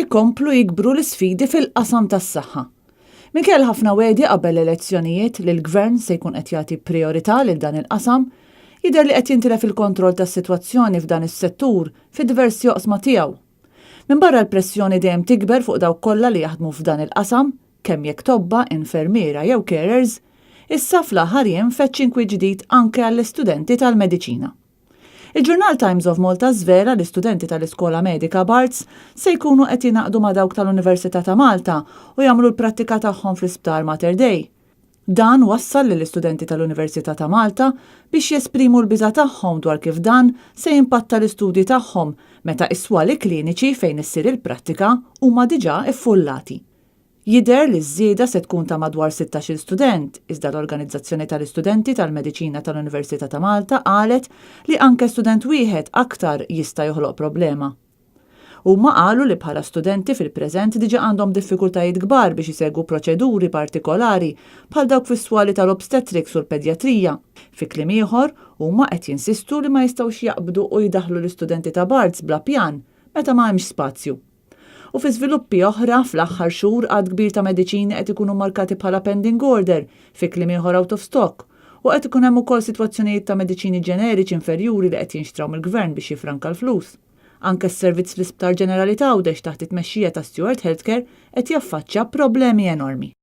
ikomplu jikbru l-isfidi fil-qasam tas-saħħa. Minkejja ħafna wedi qabel l-elezzjonijiet li l-Gvern se jkun qed jagħti priorità lil dan il-qasam, jidher li qed jintilef il-kontroll tas-sitwazzjoni f'dan is-settur fi diversi oqsma tiegħu. Minn barra l-pressjoni dejjem tikber fuq dawk kollha li jaħdmu f'dan il-qasam, kemm jekk tobba, infermiera jew carers, issa fl-aħħar jiem feċċ inkwiet ġdid anke għall-istudenti tal-mediċina. Il-Journal Times of Malta żvela li studenti tal-Iskola Medika Barts se jkunu qed jingħaqdu ma' dawk tal-Università ta' Malta u jagħmlu l-prattika tagħhom fl-Isptar Mater Dei. Dan wassal lill-istudenti tal-Università ta' Malta biex jesprimu l-biża' tagħhom dwar kif dan se jimpatta l-istudji tagħhom meta iswali kliniċi fejn issir il-prattika huma diġà iffullati. Jidher li ż-żieda se tkun ta' madwar 16 student, iżda l-Organizzazzjoni tal-Istudenti tal-Mediċina tal-Università ta' Malta qalet li anke student wieħed aktar jista' joħloq problema. Huma qalu li bħala studenti fil-preżent diġà għandhom diffikultajiet kbar biex isegwu proċeduri partikolari bħal dawk fis-swali tal-obstetrics u l-pedjatrija. Fi kliem ieħor huma qed jinsistu li ma jistgħux jaqbdu u jidaħħlu l-istudenti ta' Barts bla pjan meta ma hemmx spazju. U fi żviluppi oħra fl-aħħar xhur għad kbir ta' mediċini qed ikunu markati bħala pending order fi kliem ieħor out of stock u qed ikun hemm ukoll sitwazzjonijiet ta' mediċini ġeneriċi inferjuri li qed jinxtraw mill-Gvern biex jifranka l-flus. Anke s-servizz fl-Isptar Ġenerali ta' Għawdex taħt it-tmexxija ta' Stewart Healthcare qed jaffaċċja problemi enormi.